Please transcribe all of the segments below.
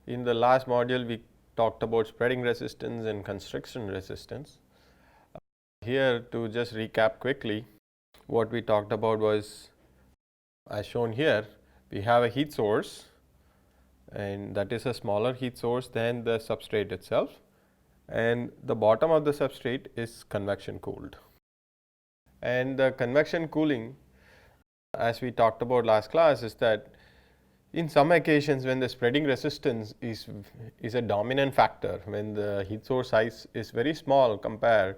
In the last module, we talked about spreading resistance and constriction resistance. Here, to just recap quickly, what we talked about was, as shown here, we have a heat source, and that is a smaller heat source than the substrate itself, and the bottom of the substrate is convection cooled. And the convection cooling, as we talked about last class, is that in some occasions when the spreading resistance is a dominant factor, when the heat source size is very small compared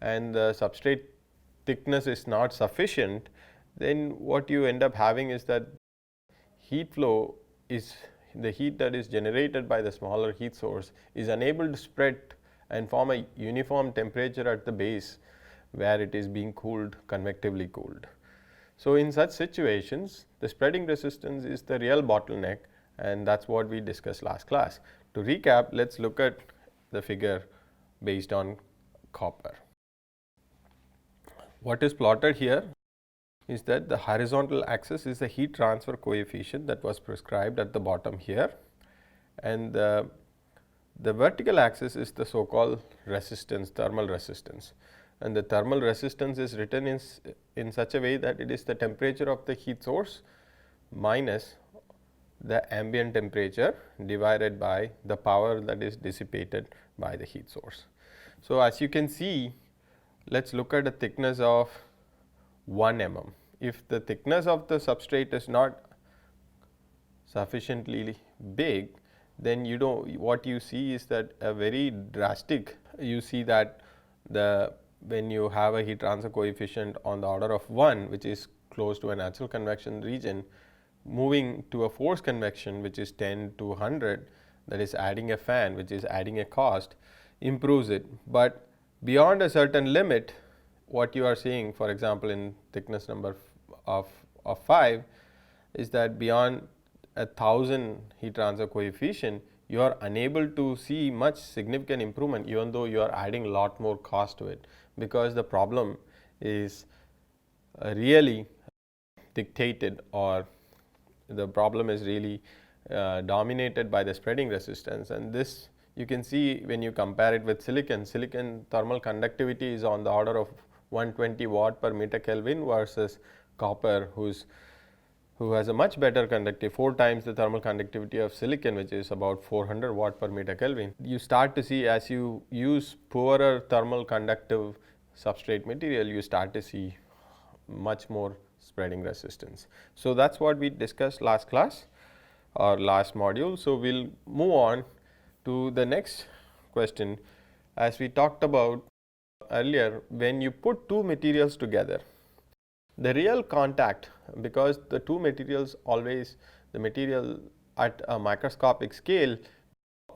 and the substrate thickness is not sufficient, then what you end up having is that heat flow is the heat that is generated by the smaller heat source is unable to spread and form a uniform temperature at the base where it is being cooled, convectively cooled. So, in such situations, the spreading resistance is the real bottleneck, and that is what we discussed last class. To recap, let us look at the figure based on copper. What is plotted here is that the horizontal axis is the heat transfer coefficient that was prescribed at the bottom here, and the vertical axis is the so called resistance, thermal resistance. And the thermal resistance is written in such a way that it is the temperature of the heat source minus the ambient temperature divided by the power that is dissipated by the heat source. So, as you can see, let us look at a thickness of 1 mm. If the thickness of the substrate is not sufficiently big, then what you see is that a very drastic, you see that when you have a heat transfer coefficient on the order of 1, which is close to a natural convection region, moving to a forced convection, which is 10 to 100, that is adding a fan, which is adding a cost, improves it. But beyond a certain limit, what you are seeing, for example, in thickness number of 5, is that beyond 1000 heat transfer coefficient, you are unable to see much significant improvement, even though you are adding a lot more cost to it, because the problem is really dictated, or the problem is really dominated by the spreading resistance. And this you can see when you compare it with silicon. Silicon thermal conductivity is on the order of 120 watt per meter Kelvin versus copper, who has a much better conductivity, 4 times the thermal conductivity of silicon, which is about 400 watt per meter Kelvin. You start to see, as you use poorer thermal conductive substrate material, you start to see much more spreading resistance. So, that is what we discussed last class or last module. So, we will move on to the next question. As we talked about earlier, when you put two materials together, the real contact, because the two materials always, the material at a microscopic scale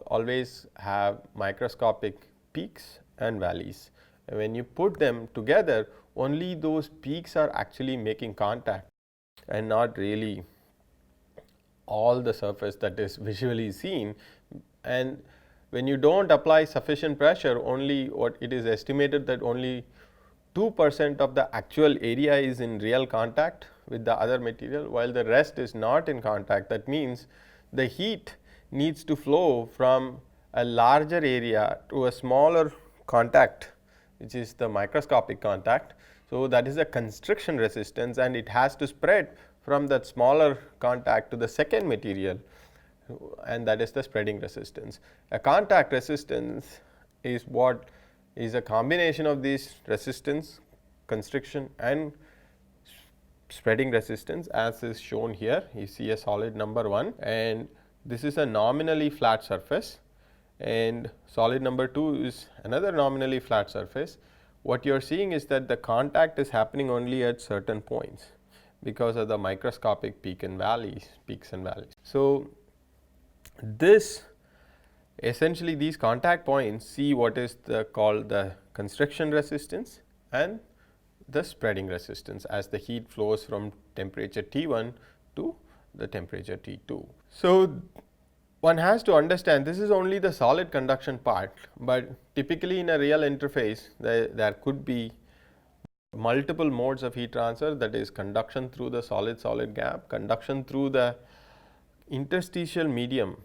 always have microscopic peaks and valleys. And when you put them together, only those peaks are actually making contact and not really all the surface that is visually seen. And when you do not apply sufficient pressure, only what it is estimated that only 2% of the actual area is in real contact with the other material, while the rest is not in contact. That means the heat needs to flow from a larger area to a smaller contact, which is the microscopic contact. So, that is a constriction resistance, and it has to spread from that smaller contact to the second material, and that is the spreading resistance. A contact resistance is what is a combination of these resistance, constriction and spreading resistance, as is shown here. You see a solid number 1, and this is a nominally flat surface, and solid number 2 is another nominally flat surface. What you are seeing is that the contact is happening only at certain points because of the microscopic peaks and valleys. So, this essentially these contact points see what is called the constriction resistance and the spreading resistance as the heat flows from temperature T1 to the temperature T2. So, one has to understand this is only the solid conduction part, but typically in a real interface there could be multiple modes of heat transfer, that is conduction through the solid gap, conduction through the interstitial medium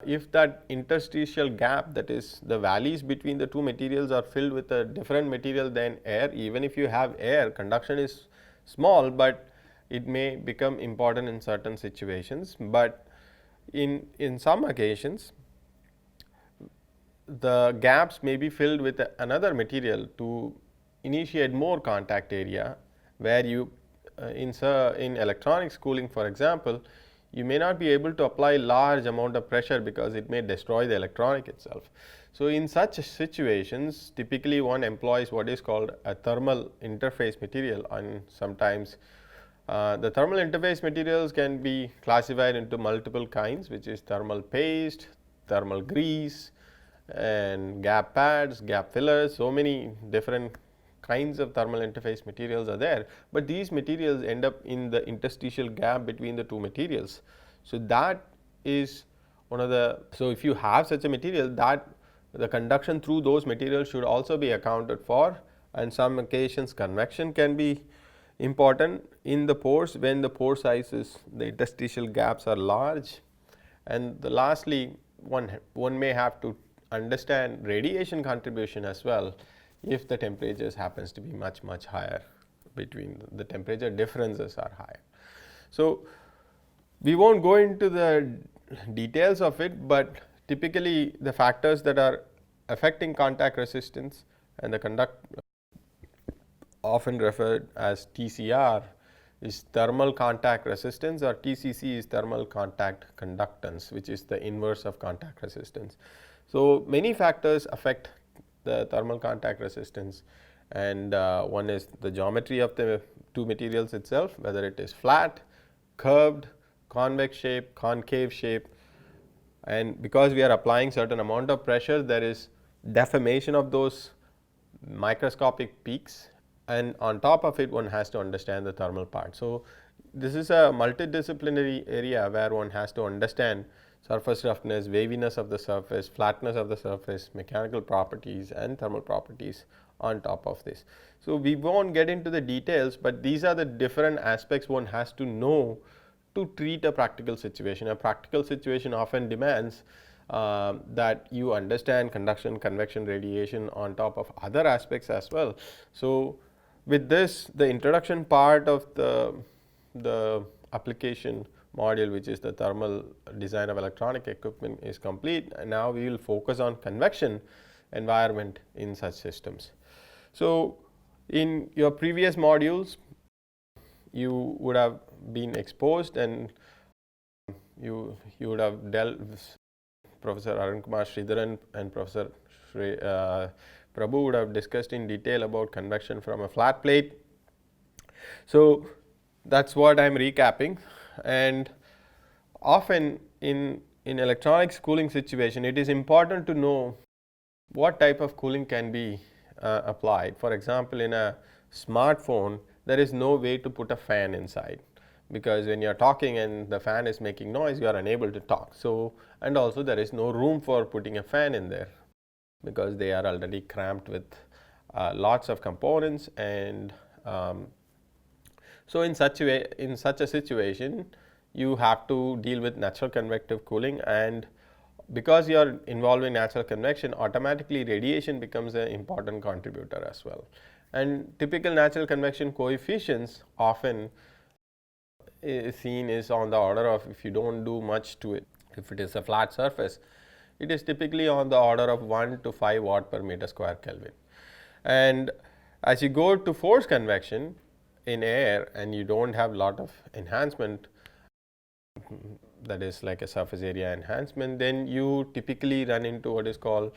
if that interstitial gap, that is the valleys between the two materials, are filled with a different material than air, even if you have air, conduction is small, but it may become important in certain situations. But in some occasions, the gaps may be filled with another material to initiate more contact area, where you in electronics cooling, for example, you may not be able to apply large amount of pressure because it may destroy the electronic itself. So, in such situations, typically one employs what is called a thermal interface material, and sometimes the thermal interface materials can be classified into multiple kinds, which is thermal paste, thermal grease, and gap pads, gap fillers. So many different kinds of thermal interface materials are there, but these materials end up in the interstitial gap between the two materials. So, that is one of the, so if you have such a material, that the conduction through those materials should also be accounted for, and some occasions convection can be important in the pores when the pore sizes, the interstitial gaps are large. And lastly, one may have to understand radiation contribution as well, if the temperatures happens to be much higher, between the temperature differences are higher. So, we will not go into the details of it, but typically the factors that are affecting contact resistance and the conduct, often referred as TCR, is thermal contact resistance, or TCC is thermal contact conductance, which is the inverse of contact resistance. So, many factors affect the thermal contact resistance, and one is the geometry of the two materials itself, whether it is flat, curved, convex shape, concave shape, and because we are applying certain amount of pressure, there is deformation of those microscopic peaks, and on top of it one has to understand the thermal part. So, this is a multidisciplinary area where one has to understand surface roughness, waviness of the surface, flatness of the surface, mechanical properties and thermal properties on top of this. So, we will not get into the details, but these are the different aspects one has to know to treat a practical situation. A practical situation often demands that you understand conduction, convection, radiation on top of other aspects as well. So, with this, the introduction part of the application module, which is the thermal design of electronic equipment, is complete, and now we will focus on convection environment in such systems. So, in your previous modules, you would have been exposed, and you would have dealt with Professor Arun Kumar Sridharan and Professor Prabhu would have discussed in detail about convection from a flat plate. So, that is what I am recapping, and often in electronics cooling situation, it is important to know what type of cooling can be applied. For example, in a smartphone, there is no way to put a fan inside, because when you are talking and the fan is making noise, you are unable to talk. So, and also there is no room for putting a fan in there, because they are already cramped with lots of components. And so, in such a situation, you have to deal with natural convective cooling, and because you are involving natural convection, automatically radiation becomes an important contributor as well. And typical natural convection coefficients often seen is on the order of, if you do not do much to it, if it is a flat surface, it is typically on the order of 1 to 5 watt per meter square Kelvin. And as you go to forced convection in air and you do not have lot of enhancement, that is like a surface area enhancement, then you typically run into what is called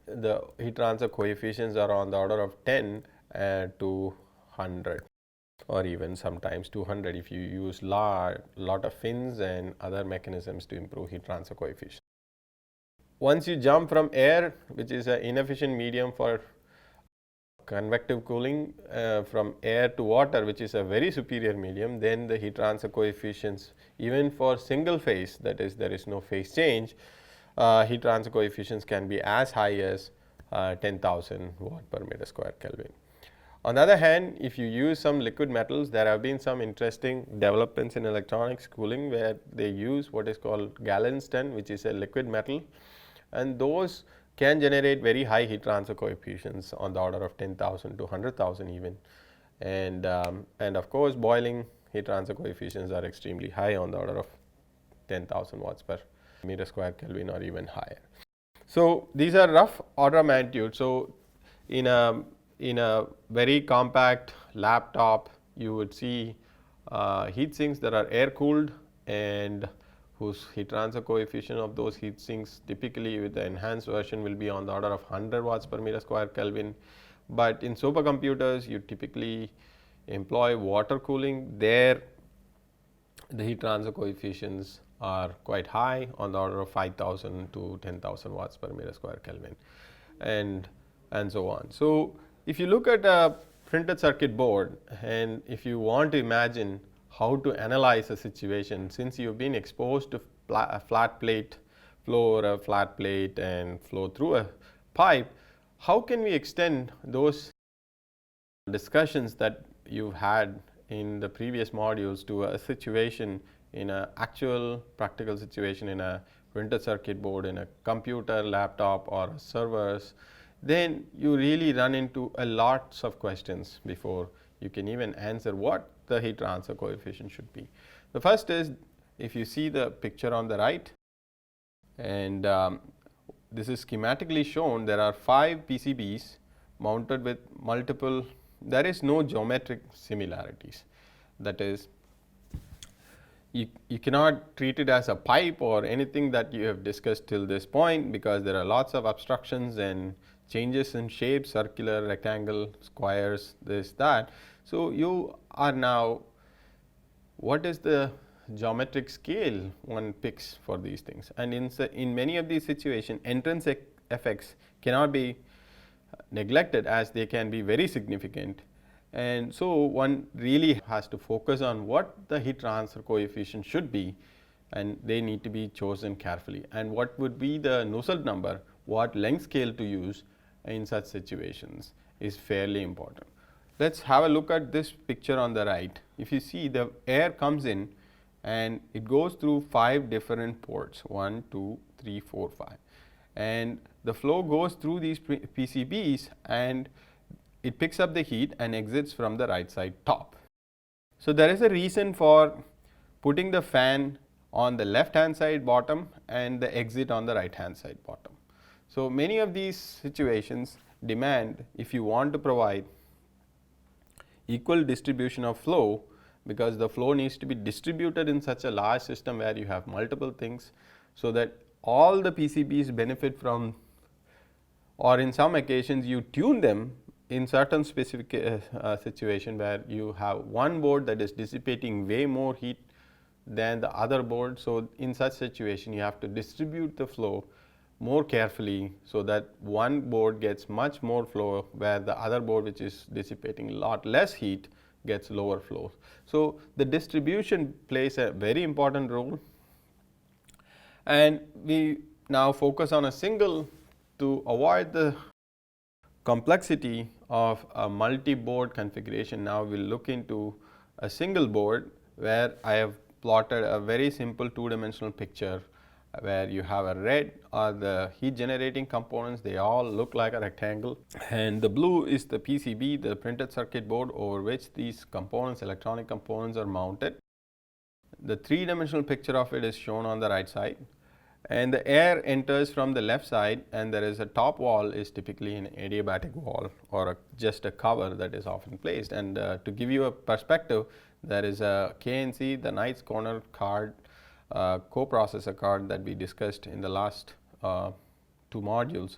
the heat transfer coefficients are on the order of 10 to 100, or even sometimes 200 if you use lot of fins and other mechanisms to improve heat transfer coefficient. Once you jump from air, which is an inefficient medium for convective cooling, from air to water, which is a very superior medium, then the heat transfer coefficients, even for single phase, that is there is no phase change, heat transfer coefficients can be as high as 10,000 watt per meter square Kelvin. On the other hand, if you use some liquid metals, there have been some interesting developments in electronics cooling where they use what is called Galenston, which is a liquid metal, and those can generate very high heat transfer coefficients on the order of 10,000 to 100,000 even, and of course boiling heat transfer coefficients are extremely high on the order of 10,000 watts per meter square Kelvin or even higher. So these are rough order of magnitude. So in a very compact laptop, you would see heat sinks that are air cooled and whose heat transfer coefficient of those heat sinks typically with the enhanced version will be on the order of 100 watts per meter square Kelvin. But in supercomputers, you typically employ water cooling. There the heat transfer coefficients are quite high on the order of 5,000 to 10,000 watts per meter square Kelvin, and so on. So if you look at a printed circuit board and if you want to imagine how to analyze a situation, since you've been exposed to a flat plate flow or a flat plate and flow through a pipe, how can we extend those discussions that you've had in the previous modules to a situation in an actual practical situation in a printed circuit board, in a computer, laptop or servers, then you really run into a lots of questions before you can even answer what the heat transfer coefficient should be. The first is, if you see the picture on the right, and this is schematically shown, there are 5 PCBs mounted with multiple, there is no geometric similarities. That is, you cannot treat it as a pipe or anything that you have discussed till this point, because there are lots of obstructions and changes in shape, circular, rectangle, squares, this, that. So you are now, what is the geometric scale one picks for these things? And in many of these situations, entrance effects cannot be neglected, as they can be very significant. And so one really has to focus on what the heat transfer coefficient should be, and they need to be chosen carefully. And what would be the Nusselt number, what length scale to use in such situations is fairly important. Let's have a look at this picture on the right. If you see, the air comes in and it goes through 5 different ports, 1, 2, 3, 4, 5, and the flow goes through these PCBs and it picks up the heat and exits from the right side top. So there is a reason for putting the fan on the left hand side bottom and the exit on the right hand side bottom. So many of these situations demand, if you want to provide equal distribution of flow, because the flow needs to be distributed in such a large system where you have multiple things, so that all the PCBs benefit from, or in some occasions you tune them in certain specific situation where you have one board that is dissipating way more heat than the other board. So in such situation you have to distribute the flow more carefully, so that one board gets much more flow where the other board, which is dissipating a lot less heat, gets lower flow. So the distribution plays a very important role, and we now focus on a single to avoid the complexity of a multi-board configuration. Now we will look into a single board where I have plotted a very simple 2-dimensional picture where you have a red are the heat generating components, they all look like a rectangle, and the blue is the PCB, the printed circuit board, over which these components, electronic components, are mounted. The 3-dimensional picture of it is shown on the right side, and the air enters from the left side, and there is a top wall is typically an adiabatic wall or just a cover that is often placed. And to give you a perspective, there is a KNC, the Knight's Corner card, coprocessor card that we discussed in the last 2 modules,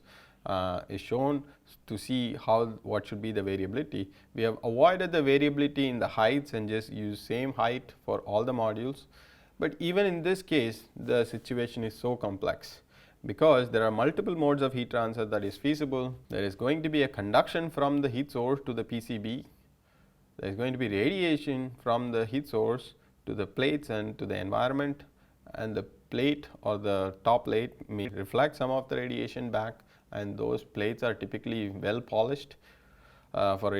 is shown to see what should be the variability. We have avoided the variability in the heights and just use same height for all the modules. But even in this case, the situation is so complex, because there are multiple modes of heat transfer that is feasible. There is going to be a conduction from the heat source to the PCB. There is going to be radiation from the heat source to the plates and to the environment, and the plate or the top plate may reflect some of the radiation back, and those plates are typically well polished for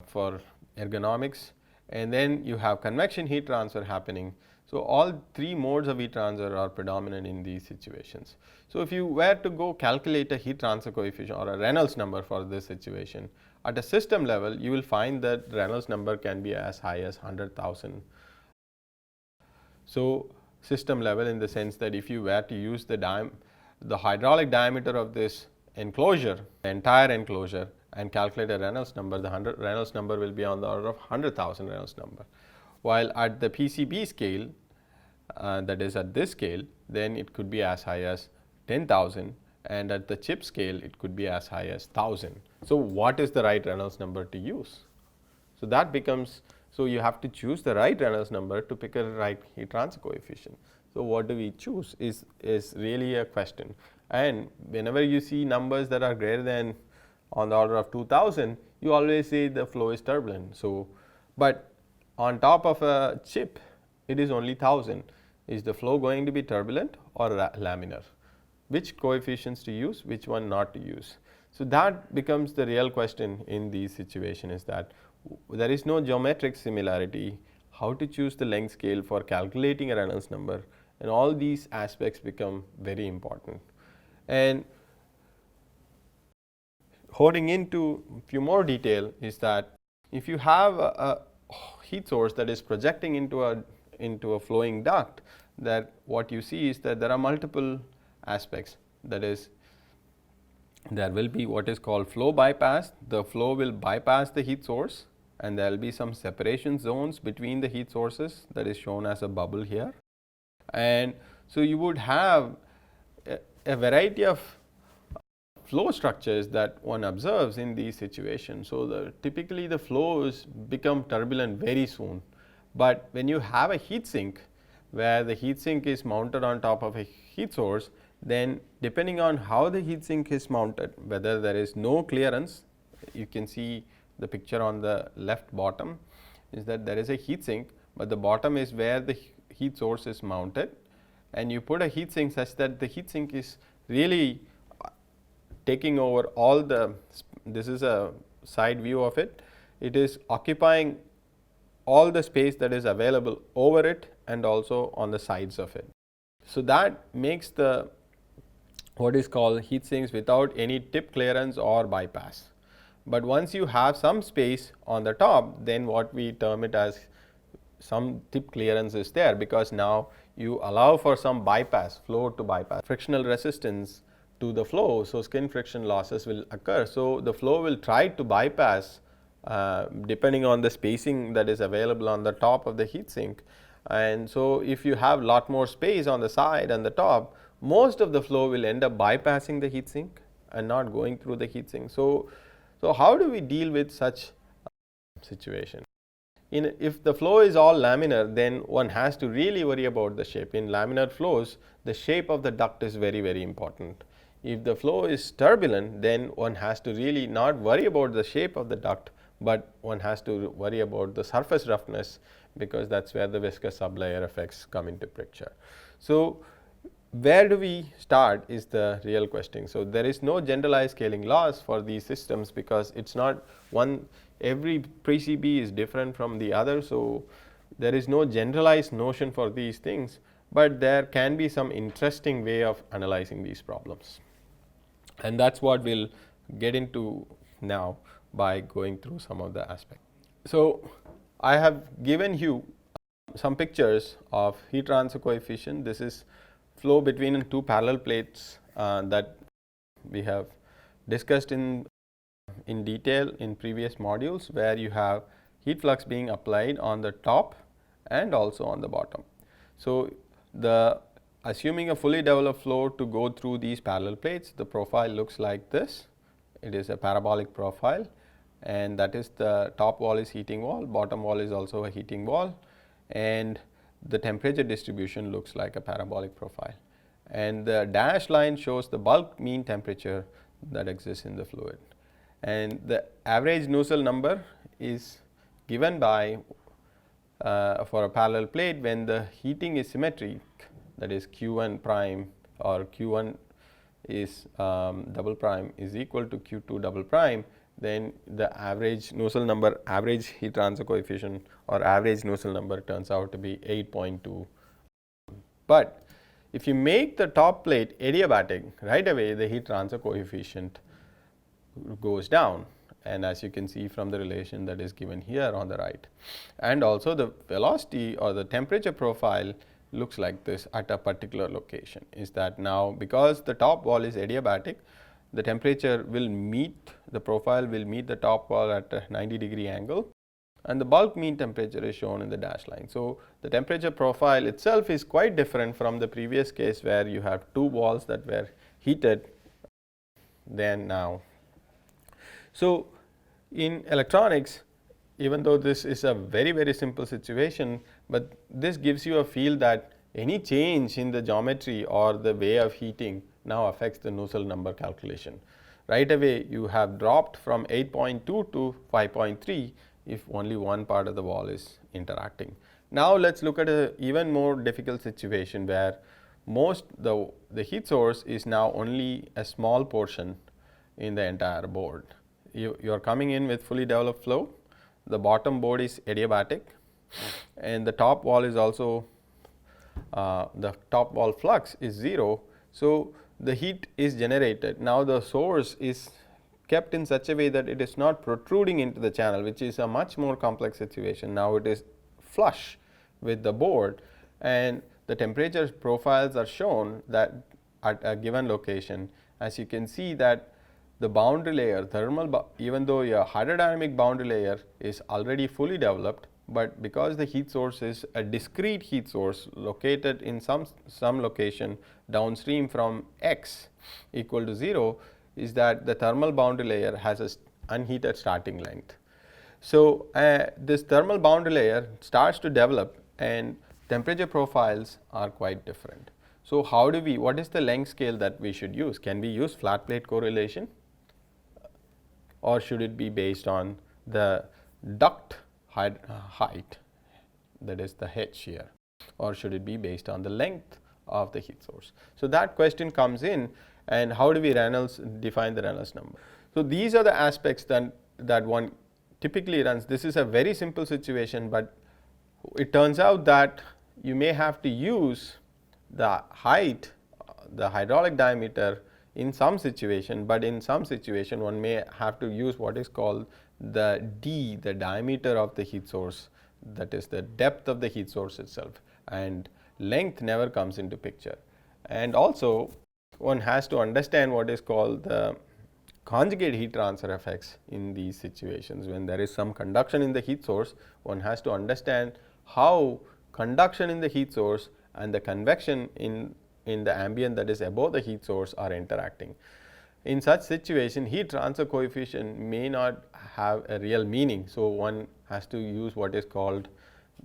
for ergonomics, and then you have convection heat transfer happening. So, all three modes of heat transfer are predominant in these situations. So, if you were to go calculate a heat transfer coefficient or a Reynolds number for this situation, at a system level you will find that Reynolds number can be as high as 100,000. So, system level in the sense that if you were to use the hydraulic diameter of this enclosure, the entire enclosure, and calculate a Reynolds number, the Reynolds number will be on the order of 100,000 Reynolds number. While at the PCB scale, that is at this scale, then it could be as high as 10,000, and at the chip scale it could be as high as 1,000. So, what is the right Reynolds number to use? So, that becomes, so you have to choose the right Reynolds number to pick a right heat transfer coefficient. So, what do we choose is really a question, and whenever you see numbers that are greater than on the order of 2,000, you always say the flow is turbulent. So, but on top of a chip it is only 1,000. Is the flow going to be turbulent or laminar? Which coefficients to use, which one not to use? So, that becomes the real question in these situations, is that there is no geometric similarity, how to choose the length scale for calculating a Reynolds number, and all these aspects become very important. And holding into a few more detail is that if you have a heat source that is projecting into a flowing duct, that what you see is that there are multiple aspects. That is, there will be what is called flow bypass. The flow will bypass the heat source, and there will be some separation zones between the heat sources, that is shown as a bubble here. And so, you would have a variety of flow structures that one observes in these situations. So, typically the flows become turbulent very soon, but when you have a heat sink where the heat sink is mounted on top of a heat source, then depending on how the heat sink is mounted, whether there is no clearance, you can see the picture on the left bottom is that there is a heat sink, but the bottom is where the heat source is mounted, and you put a heat sink such that the heat sink is really taking over all the, this is a side view of it, it is occupying all the space that is available over it and also on the sides of it. So, that makes the what is called heat sinks without any tip clearance or bypass. But once you have some space on the top, then what we term it as some tip clearance is there, because now you allow for some bypass, flow to bypass, frictional resistance to the flow. So, skin friction losses will occur. So, the flow will try to bypass depending on the spacing that is available on the top of the heat sink. And so, if you have lot more space on the side and the top, most of the flow will end up bypassing the heat sink and not going through the heat sink. So, how do we deal with such situation? If the flow is all laminar, then one has to really worry about the shape. In laminar flows, the shape of the duct is very, very important. If the flow is turbulent, then one has to really not worry about the shape of the duct, but one has to worry about the surface roughness, because that is where the viscous sublayer effects come into picture. So, where do we start is the real question. So, there is no generalized scaling laws for these systems, because it is not one, every PCB is different from the other. So, there is no generalized notion for these things, but there can be some interesting way of analyzing these problems, and that is what we will get into now by going through some of the aspects. So, I have given you some pictures of heat transfer coefficient. This is flow between two parallel plates that we have discussed in detail in previous modules, where you have heat flux being applied on the top and also on the bottom. So, assuming a fully developed flow to go through these parallel plates, the profile looks like this. It is a parabolic profile, and that is the top wall is heating wall, bottom wall is also a heating wall, and the temperature distribution looks like a parabolic profile, and the dashed line shows the bulk mean temperature that exists in the fluid, and the average Nusselt number is given by for a parallel plate when the heating is symmetric, that is Q1 prime or Q1 is double prime is equal to Q2 double prime, then the average Nusselt number, average heat transfer coefficient or average Nusselt number turns out to be 8.2. But if you make the top plate adiabatic, right away the heat transfer coefficient goes down, and as you can see from the relation that is given here on the right, and also the velocity or the temperature profile looks like this at a particular location, is that now because the top wall is adiabatic, the temperature will meet, the profile will meet the top wall at a 90-degree angle, and the bulk mean temperature is shown in the dashed line. So, the temperature profile itself is quite different from the previous case where you have two walls that were heated than now. So, in electronics, even though this is a very simple situation, but this gives you a feel that any change in the geometry or the way of heating now affects the Nusselt number calculation. Right away you have dropped from 8.2 to 5.3 if only one part of the wall is interacting. Now, let us look at an even more difficult situation where the heat source is now only a small portion in the entire board. You are coming in with fully developed flow, the bottom board is adiabatic, and the top wall is also the top wall flux is 0. So, the heat is generated. Now, the source is kept in such a way that it is not protruding into the channel, which is a much more complex situation. Now, it is flush with the board, and the temperature profiles are shown that at a given location. As you can see that the boundary layer, even though your hydrodynamic boundary layer is already fully developed, but because the heat source is a discrete heat source located in some location downstream from x equal to 0, is that the thermal boundary layer has a unheated starting length. So, this thermal boundary layer starts to develop and temperature profiles are quite different. So, what is the length scale that we should use? Can we use flat plate correlation, or should it be based on the duct height, that is the h here, or should it be based on the length of the heat source? So, that question comes in, and how do we define the Reynolds number? So, these are the aspects that one typically runs. This is a very simple situation, but it turns out that you may have to use the height, the hydraulic diameter in some situation, but in some situation one may have to use what is called the D, the diameter of the heat source, that is the depth of the heat source itself, and length never comes into picture. And also one has to understand what is called the conjugate heat transfer effects in these situations. When there is some conduction in the heat source, one has to understand how conduction in the heat source and the convection in the ambient that is above the heat source are interacting. In such situation, heat transfer coefficient may not have a real meaning. So, one has to use what is called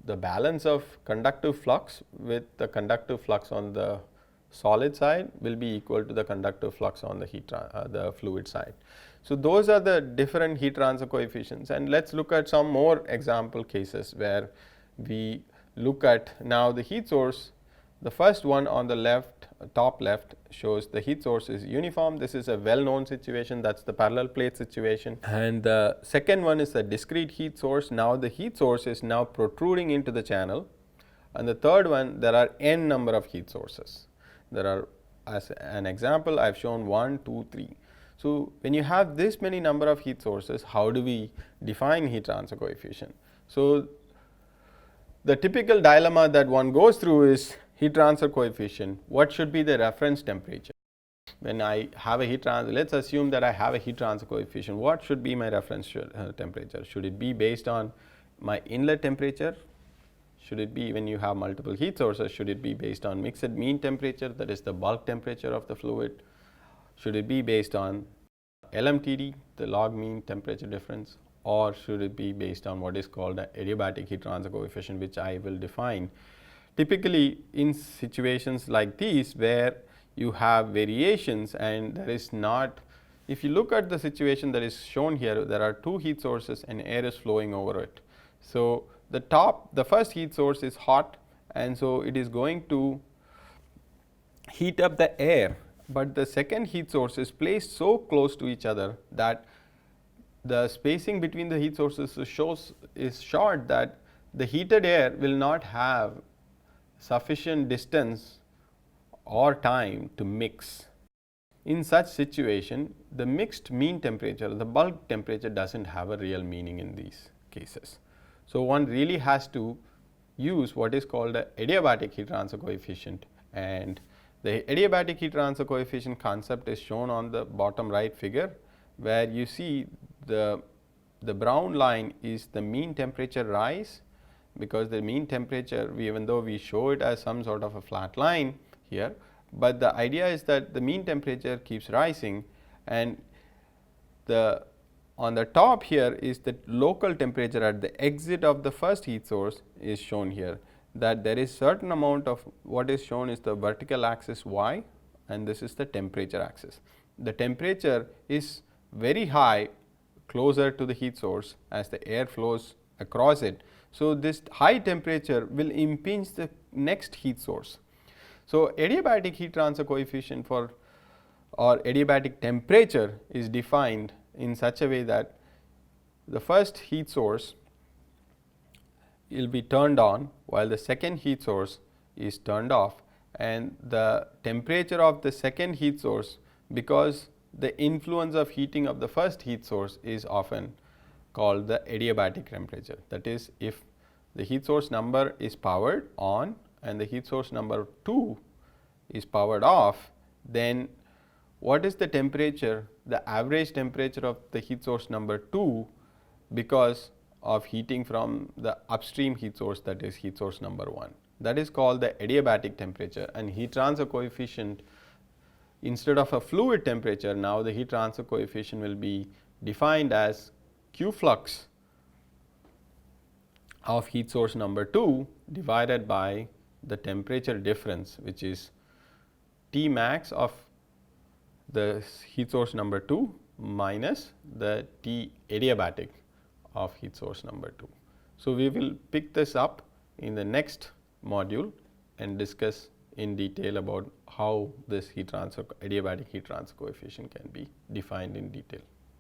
the balance of conductive flux with the conductive flux on the solid side will be equal to the conductive flux on the fluid side. So, those are the different heat transfer coefficients, and let us look at some more example cases where we look at now the heat source. The first one on the left, top left, shows the heat source is uniform. This is a well known situation, that is the parallel plate situation. And the second one is a discrete heat source. Now, the heat source is now protruding into the channel, and the third one, there are n number of heat sources. There are, as an example, I have shown 1, 2, 3. So, when you have this many number of heat sources, how do we define heat transfer coefficient? So, the typical dilemma that one goes through is heat transfer coefficient. What should be the reference temperature? When I have a heat transfer, let us assume that I have a heat transfer coefficient. What should be my reference temperature? Should it be based on my inlet temperature? Should it be, when you have multiple heat sources, should it be based on mixed mean temperature, that is the bulk temperature of the fluid? Should it be based on LMTD, the log mean temperature difference, or should it be based on what is called an adiabatic heat transfer coefficient, which I will define? Typically, in situations like these where you have variations and there is not, if you look at the situation that is shown here, there are two heat sources and air is flowing over it. So, the first heat source is hot, and so it is going to heat up the air, but the second heat source is placed so close to each other that the spacing between the heat sources is short, that the heated air will not have sufficient distance or time to mix. In such situation, the mixed mean temperature, the bulk temperature does not have a real meaning in these cases. So, one really has to use what is called a adiabatic heat transfer coefficient, and the adiabatic heat transfer coefficient concept is shown on the bottom right figure, where you see the brown line is the mean temperature rise, because the mean temperature, even though we show it as some sort of a flat line here, but the idea is that the mean temperature keeps rising, and the on the top here is the local temperature at the exit of the first heat source is shown here, that there is certain amount of what is shown is the vertical axis y, and this is the temperature axis. The temperature is very high closer to the heat source as the air flows across it. So, this high temperature will impinge the next heat source. So, adiabatic heat transfer coefficient for or adiabatic temperature is defined in such a way that the first heat source will be turned on while the second heat source is turned off, and the temperature of the second heat source, because the influence of heating of the first heat source is often called the adiabatic temperature. That is, if the heat source number is powered on and the heat source number 2 is powered off, then what is the temperature, the average temperature of the heat source number 2 because of heating from the upstream heat source, that is heat source number 1. That is called the adiabatic temperature, and heat transfer coefficient, instead of a fluid temperature, now the heat transfer coefficient will be defined as Q flux of heat source number 2 divided by the temperature difference, which is T max of the heat source number 2 minus the T adiabatic of heat source number 2. So, we will pick this up in the next module and discuss in detail about how this heat transfer adiabatic heat transfer coefficient can be defined in detail.